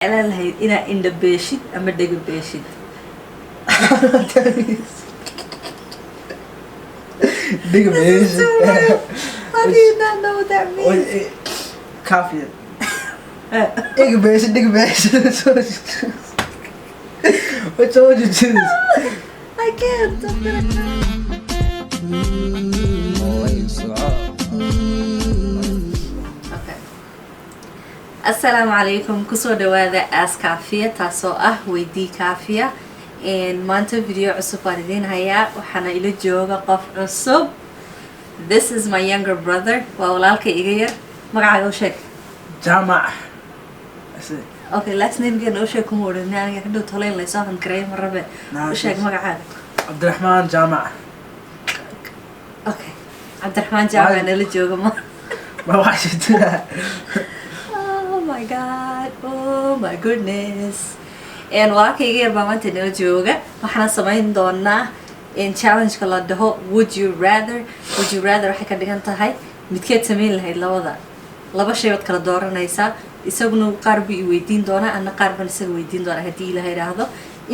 أنا لهي إنا إن دبيشيد أما دق بيشيد. Dig a beijo. How do you not know what that means? Coffee. Dig a beijo, dig a beijo. What told you to? I can't. I'm gonna Okay. Assalamu alaikum. Kusoo dhawaada Ask Kaafiya taasoo ah weydii Kaafiya. Maanta video cusub aan idin hayaa waxaana ila jooga qof cusub. This is my younger brother. Waa walaalkay iga yar. Magacaaga u sheeg. Jamac. That's it. Okay, last name gaan u sheeg kuma oran aniga ka dhow toleen la soo hankaray mar rabe. U sheeg magacaaga. Abdurrahman Jamac. Okay. Abdurrahman Jamac ila jooga ma. Ma waxay tiraa. Oh my god. Oh my goodness. Walaalkayga yar baa maanta inoo jooga waxaana samayn doonaa challenge-ka la dhaho would you rather waxay ka dhigan tahay midkeed samayn lahayd laba shay baad kala dooranaysaa isaguna qaar buu i weydiin doonaa ana qaar baan isaga weydiin doonaa haddii ilaahay idhaahdo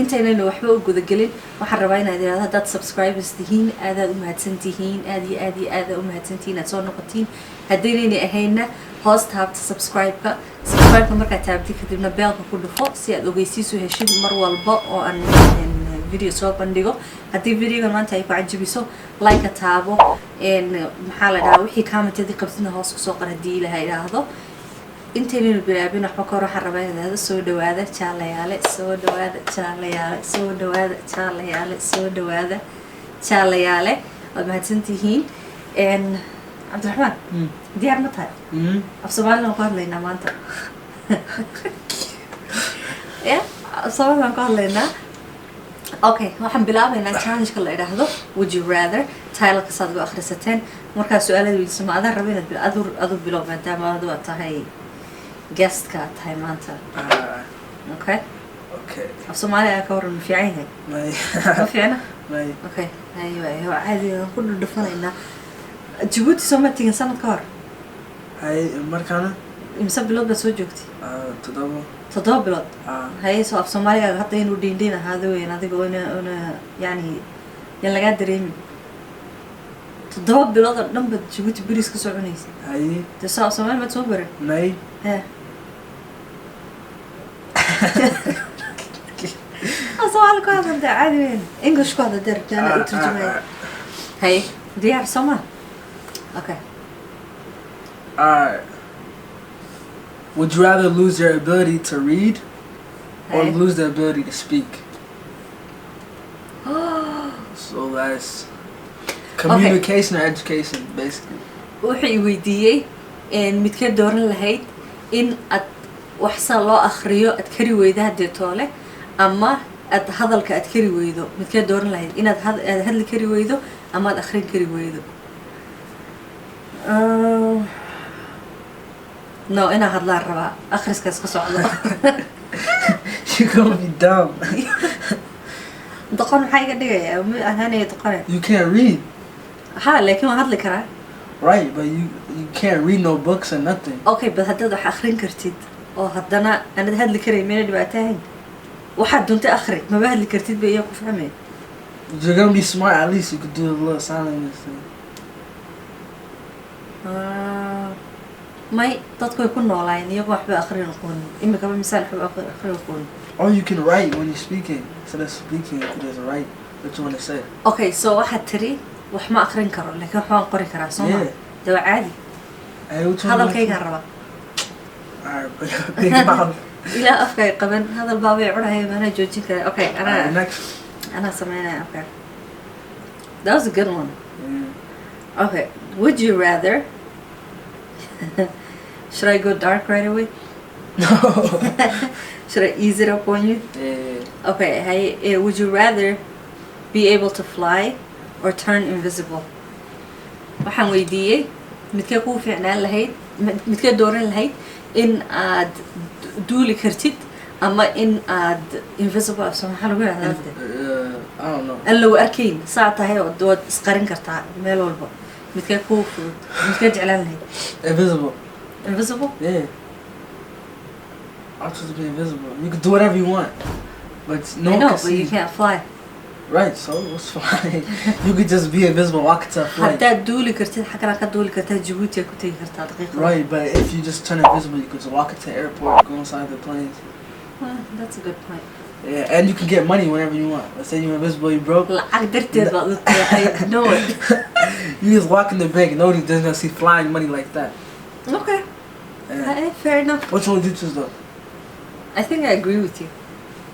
intaynayna waxba u gudagelin waxaan rabaa inaad idhaahdo haddaad subscribers tihiin aadaad u mahadsantihiin aad iyo aad u mahadsantihiin aad soo noqotiin haddaynayna ahayna hoos taabta subscribe-ka markaad taabtid kadibna beelka ku dhufo si aad ogeysiisu heshid mar walba oo aan video soo bandhigo haddii videogan maanta ay ku cajibiso like taabo maxaa la dhahaa wixii commentadii qabsidna hoos kusoo qor haddii ilaahay idhaahdo intaynaynu bilaabin waxba ka hor waxaan rabaa inaad idhaahdo soo dhawaada jaalayaale soo dhawaada jaalayaale soo dhawaada jaalayaale soo dhawaada jaalayaale waad mahadsantihiin Abdurrahman diyaar ma tahay af Soomaaliland ku hadlaynaa maanta af Soomaaliland ku hadlaynaa okay waxaan bilaabaynaa challenge-ka la idhaahdo would you rather title-ka saad ugu akhrisateen markaa su-aalada weydiiso ma adaan raba inaad adu bilow maadaama adu aad tahay guest-ka aad tahay maanta okay af Soomaaliya ka waran ma fiican yahay ma fiicna okay aywa caadi aan ku dhudhufanaynaa Djibouti soo ma tigin sanad ka hor markaana imsa bilood baad soo joogtay 7 bilood soo af Soomaaliga hadda inuu dhiindhiin ahaado weyn adiga una yani yan lagaa dareemin 7 bilood oo dhan baad Djibouti bariis ka soo cunaysay de soo af Soomaali baad soo baran may Soomaali ku hadla caadi weyn English ku hadla darjana u turjumay diyaar Soomaali Okay. Would you rather lose your ability to read or lose the ability to speak? So that's communication or education, basically. Wuxuu i weydiiyey midkeed dooran lahayd in aad waxsa loo akhriyo aad kari weydo haddii toole ama aad hadalka aad kari weydo midkeed dooran lahayd inaad hadli kari weydo ama aad akhrin kari weydo No, أنا هذا الربع أخرس كاس عضو. You're gonna be dumb. دقن حاجة دقيقة أنا يدقن. You can't read. ها لكن ما هذا الكلام. Right, but you can't read no books or nothing. Okay, بس هذا ده آخرين كرتيد. هذا أنا ده هذا الكلام من اللي بعتين. واحد دون تأخري ما بهذا الكرتيد بيجيكوا فهمي. You're gonna be smart. At least you could do a little sign thing. ما تدخل يكون online يبغى حب آخرين يكون إما كمان مثال حب آخرين يكون. Or you can write when you're speaking. Instead of speaking, you just write what you want to say. Okay, so واحد تري وحما آخرين كرر لكن حوان قري كرر صوما. ده عادي. هذا الكي جربه. إلى أفكار قبل هذا الباب يعرضه هي أنا جوجي كذا. Okay, أنا سمعنا أفكار. That was a good one. Okay, would you rather? Should I go dark right away? No. Should I ease it up on you? Yeah. Okay, hey, would you rather be able to fly or turn invisible? waxaan weydiiyey midkee kuu fiicnaan lahayd midkee dooran lahayd in aad duuli kartid ama in aad invisible maxaa lagu yidhahdaa I don't know. aan lagu arkayn saa tahay oo waad isqarin kartaa meel walba midkee kuu fudud, midkee jeclaan lahayd? Invisible. Invisible? Yeah. I'll choose to be invisible. You can do whatever you want, but no I one know, can but see you can't fly. Right, so it's fine. You could just be invisible, walk into a plane. haddaad duuli kartid xagana ka duuli kartaa Djibouti ku tagi kartaa daqiiqada. Right, but if you just turn invisible, you could just walk into the airport, go inside the planes. That's a good point. Yeah, and you can get money whenever you want. Let's say you're invisible, you broke. lacag darteed baad u tahay. I know it. You just walk in the bank, nobody doesn't see flying money like that. Okay. Yeah. Fair enough. Which one would you choose though? I think I agree with you.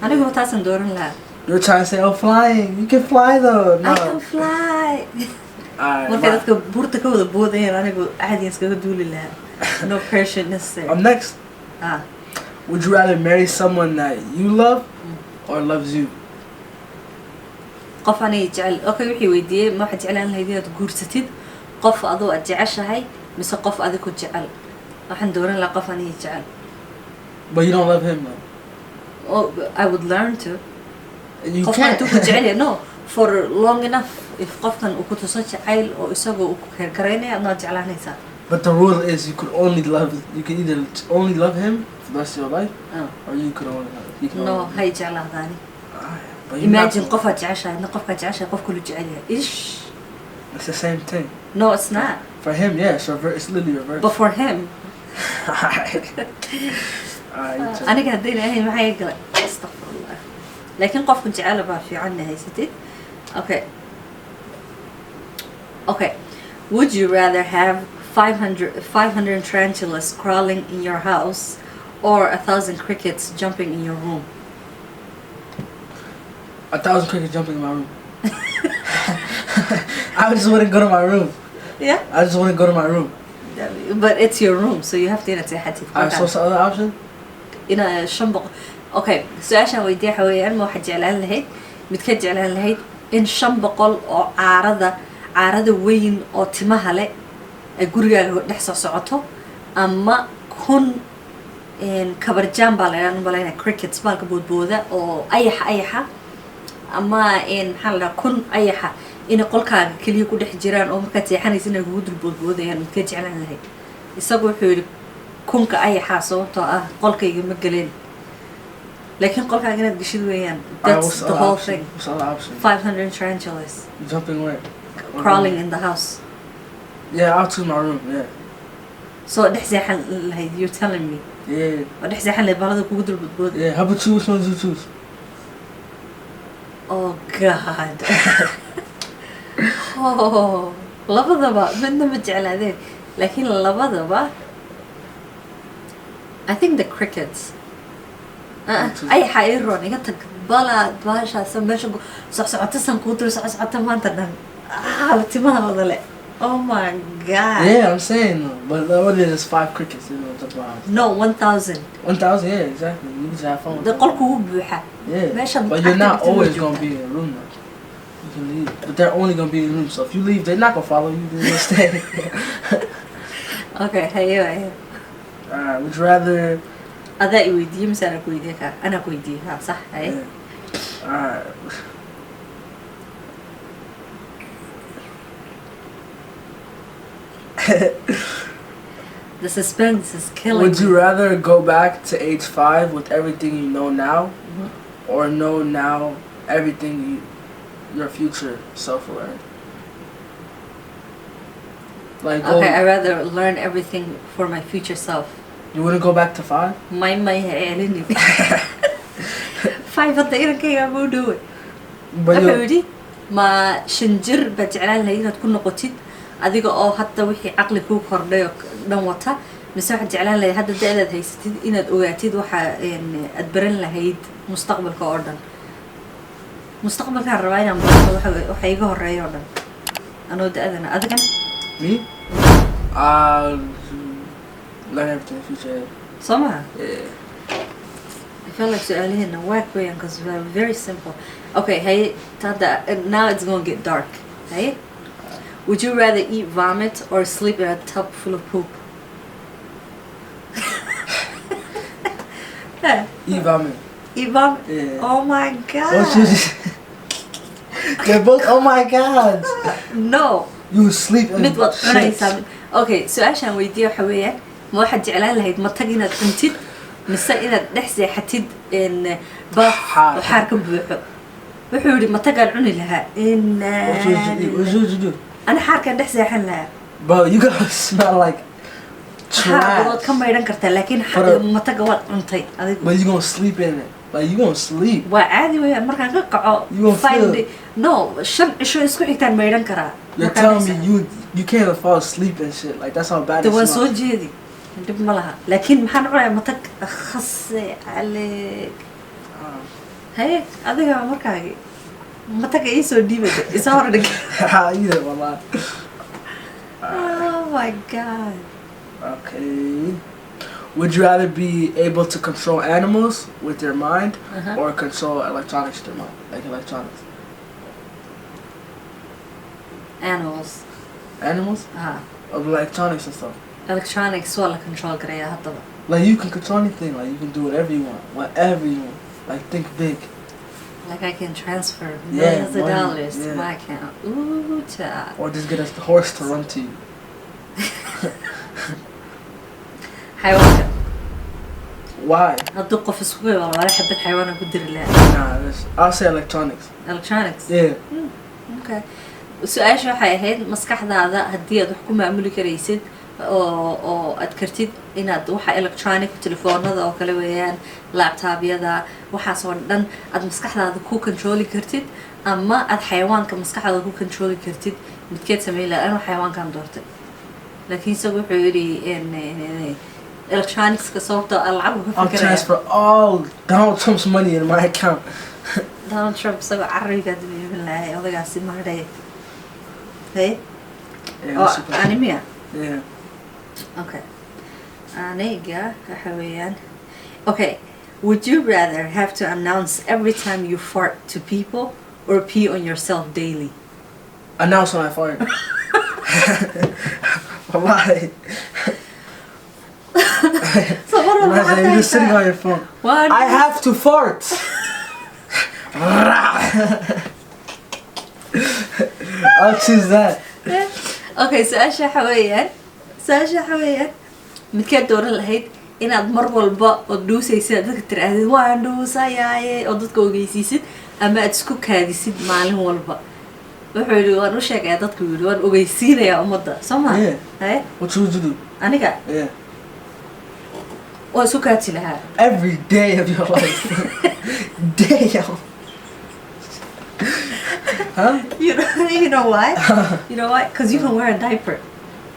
anigu taasan dooran lahaa. You're trying to say, oh, flying. You can fly though. No. I can fly. Alright. marka dadka buurta ka wada boodayaan anigu caadi iskaga duuli lahaa. No pressure necessary. I'm next. Ah. Would you rather marry someone that you love or loves you? qof anay jecel. Okay, wixii weydiiyay ma waxaad jeclaan lahayd inaad guursatid qof adoo aad jeceshahay mise qof adiga ku jecel. waxaan dooran lahaa qof anay jecel. But you don't love him though. Oh, I would learn to. You qofkan can't. intuu ku jecel yahay no for long enough if qofkan uu ku tuso jacayl oo isagoo uu ku keergaraynaya adna waad jeclaanaysaa. But the rule is you could only love. You can either only love him for the rest of your life, or you could only love. You can no only hay jeclaadaani. But you're not Imagine the- qof aad jeceshahay adna qofkaad jeceshahay qof kale jecel yahay. Ish. It's the same thing. No, it's not. For him, yeah, it's reverse. It's literally reverse. But for him, Alright, aniga haddayna ahayn maxaa iga galay? Astaghfirullah. laakiin qofku jecel baa fiican haysatid. Okay. Okay. Would you rather have 500 tarantulas crawling in your house or 1,000 crickets jumping in your room? 1,000 crickets jumping in my room. I just wouldn't go to my room. Yeah. I just wouldn't go to my room. But it's your room, so you have to seexatid. Alright, so what's the other option? ina shan boqol. Okay, su-aashaan weydiiya waxa weeyaan ma waxaad jeclaan lahayd mid ka jeclaan lahayd in 500 oo caarada weyn oo timaha leh ay gurigaaga dhex soo socoto ama 1000 kabarjaan baa la yiraahdaa crickets baalka boodbooda oo ayaxa ama maxaa la dhahaa 1000 ayaxa in qolkaaga kaliya ku dhex jiraan oo markaad seexanaysid inay kugu dul boodboodayaan mid ka jeclaan lahayd. isagu wuxuu yiri 1000 ayaxa sababtoo ah qolkayga ma galeen. laakiin qolkaaga inaad gashid weeyaan. That's the whole thing. What's the other option? 500 tarantulas Jumping where? crawling in the house. Yeah, I'll choose my room, yeah. So dhex seexan lahayd, you're telling me. Yeah. oo dhex seexan lahayd balada kugu dul boodbooda. Yeah, how about you? Which one did you choose? Oh god. Oh, labadaba midna ma jeclaadeen laakiin labadaba I think the crickets. ayaxa iron iga tag balaad baashaas meesha socota san ku dul socota maanta dhan timahooda leh. Oh my god. Yeah, I'm saying though, but only there's 5 crickets, you know, that's why. No, 1,000. 1,000, yeah, exactly. You just have fun with The that. qolku wuu buuxa. Yeah, Meesha but you're not activity always wuu gonna joogtaa. be in a room though. You can leave, but they're only gonna be in a room. So if you leave, they're not gonna follow you. They're gonna stay. Okay, hayo. Alright, would you rather? Adaa i weydiiyey mise anaa ku weydiiyey kaa? Anaa ku weydiiyey haa sax haye. Alright. The suspense is killing Would you me. rather go back to age 5 with everything you know now, or know now everything your future self will learn? Like, go, Okay, I'd rather learn everything for my future self. you wouldn't go back to 5? May helinin. 5 hadda inankayga muu dhowe. But Wuxuu you, yidhi ma 5 jir baad jeclaan lahayd inaad ku noqotid adiga oo hadda wixii caqli kuu kordhay oo dhan wata mise waxaad jeclaan lahayd hadda da'daad haysatid inaad ogaatid waxa aad baran lahayd mustaqbalka oo dhan. Mustaqbalkaan rabaa inaan barto waxa iga horeeya oo dhan anoo da'dana adigan. me? Learn everything in the future. Soo maha? Yeah. I feel like su'aalaheena waag weeyaan because they're very simple. Okay, hey, tada, now it's going to get dark. Hey? Would you rather eat vomit or sleep in a tub full of poop? Eat vomit. Eat vomit? Yeah. Oh my god. What you? They're both. Oh my god. No. You sleep in Mid wad shit. cunaysaa. Okay, su'aashaan weydiiyo waxa weeyaan ma waxaad jeclaan lahayd ma tag inaad cuntid mise inaad dhex seexatid baaf Xaar. oo xaar ka buuxo wuxuu yidhi matagaan cuni lahaa What should you do? ana xaarkaan dhex seexan lahaa Bro, you gonna smell like xaar waad trash. ka maydhan kartaa laakiin For- mataga waad cuntay adigu But you gonna sleep in it. Like you gonna sleep. waa caadi weeyaan markaan ka kaco You gonna five feel- day- no 5 cisho isku xigtaan maydhan karaa You're Markaan telling dhex me you can't even fall asleep and shit. Like that's how bad de it waan soo smells. jeedi dhib ma laha laakiin maxaan cunayaa matag khase caleeg haye adiga markaagi mataga ii soo dhiibada isa hor dhig Either wallah. oh my god Okay. Would you rather be able to control animals with your mind Uh-huh. or control electronics with your mind? Like electronics. animals Animals? ah Of electronics and stuff. electronics waa la control garayaa haddaba Like you can control anything. Like you can do whatever you want. Whatever you want. Like think big. like I can transfer Yeah, millions of money, dollars to yeah. my account ooh child Or just get a horse to run to you. xayawaanka Why? hadduu qof isku weyn waa laba xabad xayawaana ku diri lahaa Nah, I'll say electronics. electronics Yeah. okay su-aasha waxay ahayd maskaxdaada haddii aad wax ku maamuli karaysid oo aad kartid inaad waxa electronic telefoonada oo kale weeyaan laptopyada waxaas oo dhan aad maskaxdaada ku controli kartid ama aad xayawaanka maskaxdaada ku controli kartid midkeed sameyn lahaa anuu xayawaankan doortay laakiin isagu wuxuu yidhi electronicska sababtoo ah lacag ka I'll fikiraya transfer all Donald Trump's money in my account. Donald Trump isagoo carrigaa dibiibin lahay odagaasi maadhay hey Yeah, oo that's super- animiya yeah. okay aniga waxa weeyaan okay would you rather have to announce every time you fart to people or pee on yourself daily Announce when I fart. Why? so what Imagine you're just sitting on your phone. what I have to fart. I'll choose that. okay su-aasha waxa weeyaan midkeed dooran lahayd inaad mar walba oo dhuusaysid aad dadka tirahdid waan dhuusayaaye oo dadka ogeysiisid ama aad isku kaadisid maalin walba wuxuu yidhi waan u sheegayaa dadku yidhi waan ogeysiinayaa ummadda soo maa Yeah. haye What would you do? aniga Yeah. waa isu kaadsi lahaa Every day of your life. Damn. Huh? you know why you know why because you can wear a diaper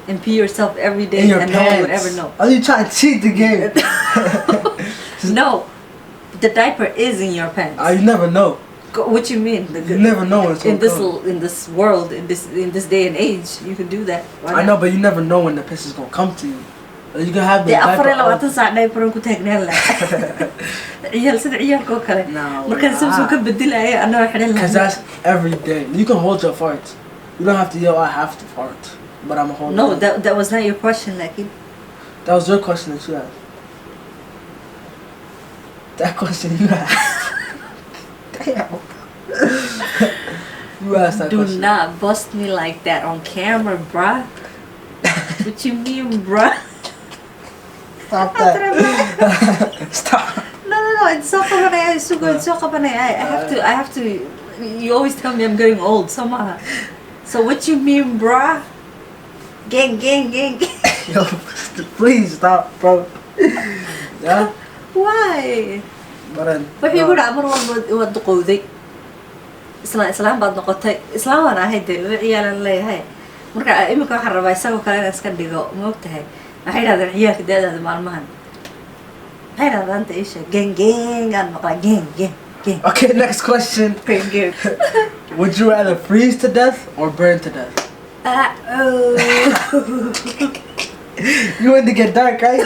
and pee yourself every day In your and no one would pants. ever know Are you trying to cheat the game? no the diaper is in your pants You never know. what you mean You never know when it's in gonna come. in this world in this day and age you can do that Why I not? know, but you never know when the piss is gonna come to you. You can have the dee afar iyo diaper on. labaatan saac diaperan ku taagnaan lahaa ciyaal sida ciyaalka oo kale No, markaan samsung ka bedelaya annaga xidhan Cause lahaa that's every day. You can hold your farts. You don't have to yell, I have to fart. But I'm a hold no it. that was not your question like That was your question that you asked. That question you asked. Damn. You asked that do question. not bust me like that on camera bruh what you mean bruh Stop that. Stop. no it's so qabanaya isugo it's so qabanaya I have to you always tell me I'm getting old somehow so what you mean bruh gang Yo, please stop, bro. Yeah? why But then. wuxuu igu dhaca mar walba waad duqowday islaam baad noqotay islaam waan ahay dee laba ciyaalan leeyahay marka iminka waxaan rabaa isagoo kale inaan iska dhigo ma og tahay waxay dhahdeen ciyaalka daadaada maalmahan maxay dhahdaan anta isha gang aan maqlaa gang Okay, next question. gang Would you rather freeze to death or burn to death? You want to get dark, right?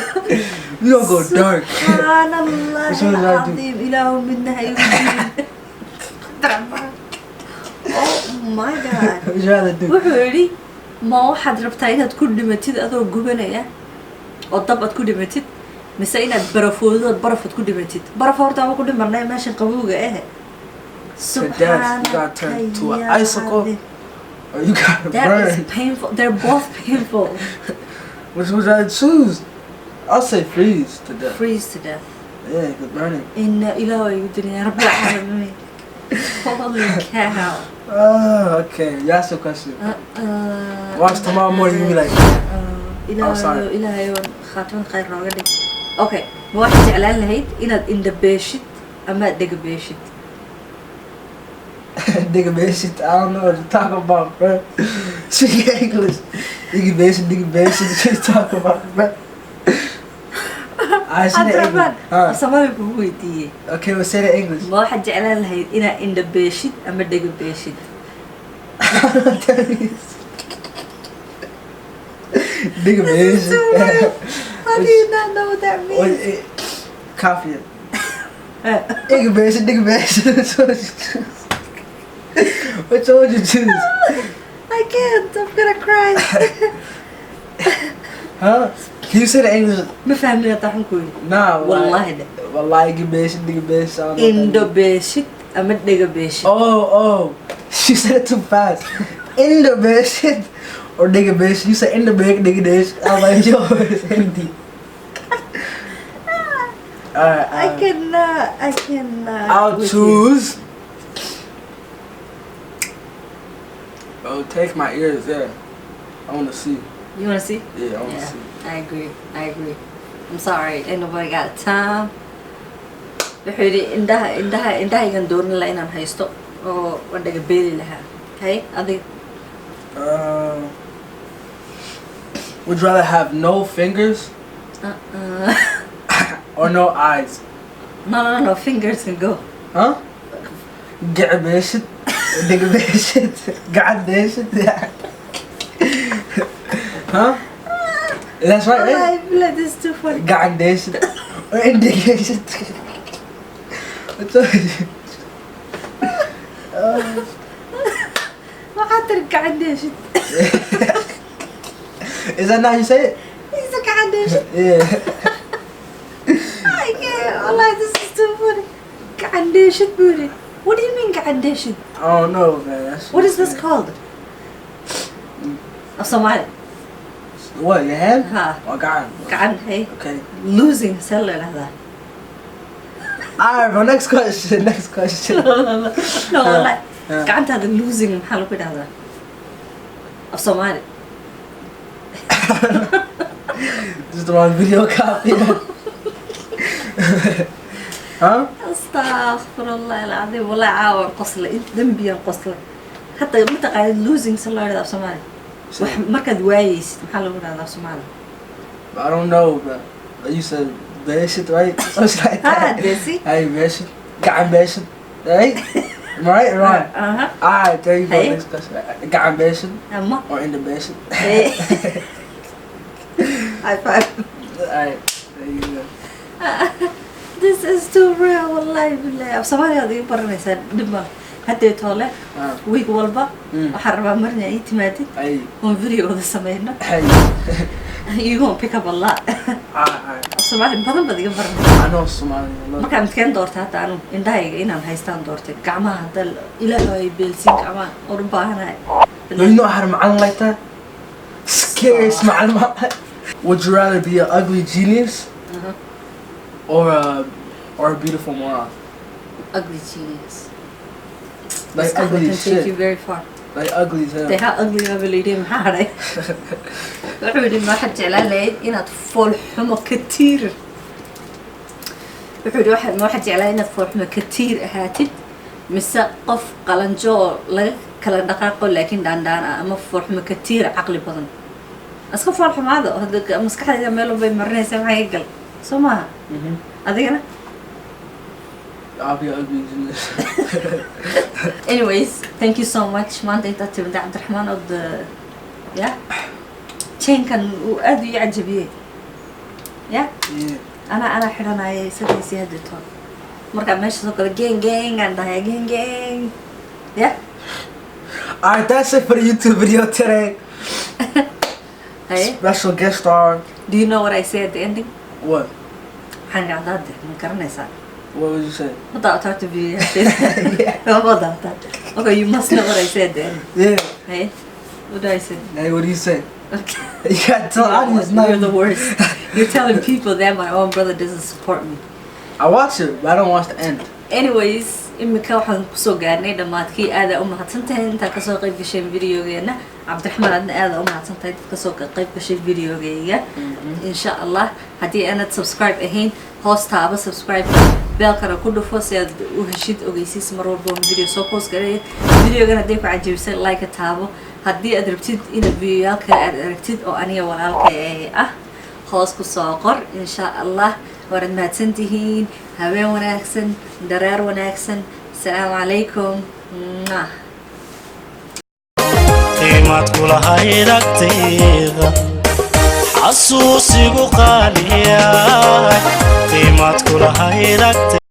You don't go dark. subhanallah Which one did I do? alcadiim ilaahu midna ha igu jirin oh my god What would you rather do? wuxuu yidhi ma waxaad rabtaa inaad ku dhimatid adoo gubanaya oo dab aad ku dhimatid mise inaad barafoodood barafad ku dhimatid baraf horta ama ku dhimanay meeshan qabowga eh To death, you got turned to an icicle. Or you got that is burned. painful they're both painful Which would I choose? I'll say freeze to death. freeze to death Yeah, good burning. إن إلهي ودنيا رب العالمين. Holy cow. Oh, okay. You ask a question. Watch tomorrow morning, you be like, sorry. إلهي خاتم خير نوغدي. Okay. واحد جعلان لهيد إن indabeshit أما degabeshit. Nigga basic, I don't know what you're talking about, bro. Speak English. Nigga basic, what you talking about, bro? I said it in English. Somebody بويدي. Okay, we'll say it in English. واحد جعلان لهيد إن indabeshit أما degabeshit. Nigga basic. How do you not know what that means? Coffee. Nigga basic. What told you to choose? I can't. I'm gonna cry. Huh? Can you say the English? ما فاهمني طحن كوي. Nah. والله ده. والله nigga basic. Indobeshit أما degabeshit. Oh. She said it too fast. Indobeshit or nigga basic. You said indobeshit, nigga dash. I'm like, yo, it's Hindi. Alright. I cannot. I'll choose. Oh, take my ears there. I want to see. You want to see? Yeah, I want to see. I agree. I'm sorry. Ain't nobody got time. بحيري عندها يقدرون لا إنهم هيستو أو وندق بيلي لها. Okay? أدي. Would you rather have no fingers or no eyes? No. Fingers can go. Huh? قاعد بيشت نقعد بيشت قاعد بيشت. Huh? That's right, right? I feel like this is too funny. قاعد بيشت وعندي بيشت. ما خاطر قاعد ديشت. Is that how you say it? إذا قاعد ديشت. Yeah. I can't. والله this is too funny. قاعد ديشت بوري. What do you mean قاعد ديشت? I don't know, man. What is this called? Somali. What, your hand? ها. Oh, God. قاعد هي. Okay. Losing سلة هذا. Alright, bro, next question. No, والله. قاعد هذا losing محله كده هذا. Somali. This is the wrong video copy. Huh? استغفر الله العظيم والله عاور قصلة انت ذنبي القصلة حتى متى قاعد losing سلة هذا بسمالي مركز وايس محله كده هذا بسمالي. I don't know, but you said basic, right? Something like that. Desi. Hey, basic. قاعد basic, right? Right? Alright, there you go. Hey. Next question. قاعد basic أما. or in the basic? High five. Alright, there you go. This is too real والله بالله بسمالي هذا برا يصير دم حتى يطلع ويك والبا وحربا مرنا أي تمادي Hey. on video هذا سمعنا. Hey. You gonna pick up a lot. Alright. بسمالي بدي برا. I know Somali. ما كان كان دورت حتى أنا إنداي إنهم هيستان دورت كعمة هذا إلى بيلسين كعمة أوروبا هنا. You know how to معلم like that? Scary معلم. Would you rather be an ugly genius or a beautiful moron? Ugly genius. Like This ugly can take you shit. very far. Like ugly as hell. They have ugly ability محاري. وحولي ما حد جعلان لين إنها تفول حمى كتير. وحولي واحد ما حد جعلان إنها تفول حمى كتير هاتد. مسا قف قلنجو لا كلا دقاقو لكن دانا أما فول حمى كتير عقلي بدن. أسكو فول حمى هذا مسكحة إذا ميلو بمرني سمع يقل. سمعها. أذينا. I'll be an ugly genius. Anyways, thank you so much. ما أنت تبدأ عبد الرحمن of the yeah. chain كان وأدي يعجبيه. Yeah. أنا حرنا سدي هديتهم. مركب ماشي سكر gang عندها gang. Yeah. Alright, that's it for the YouTube video today. Hey. Special guest star. Do you know what I say at the ending? What? حنقعد هذا من كرنيسة. What would you say? ما ضاعت في ما ضاعت. Okay, you must know what I said then. Yeah. Hey. What do I say? Hey, what do you say? Okay. You gotta tell audience now. You're the worst. You're telling people that my own brother doesn't support me. I watched it, but I don't watch the end. anyways imika waxaan kusoo gaarnay dhamaadkii aad u mahadsantahay inta ka soo qayb gashay videogeena Cabdiraxmaan aadna aad u mahadsantahay ka soo qayb gashay videogeega insha Allah hadii aanad subscribe ahayn hoos taaba subscribe bell-kana ku dhufo si aad u heshid ogeysiis mar walba oo video soo post gareeyo videogana hadii ku cajabisay like taabo hadii aad rabtid in video-yaalka aad aragtid oo aniga walaalkay ah hoos ku soo qor insha Allah ورد ما تنتهين هواء وناكسن درار وناكسن السلام عليكم قيمات كل هاي ركتيغة حسوسي وقاليا قيمات كل هاي ركتيغة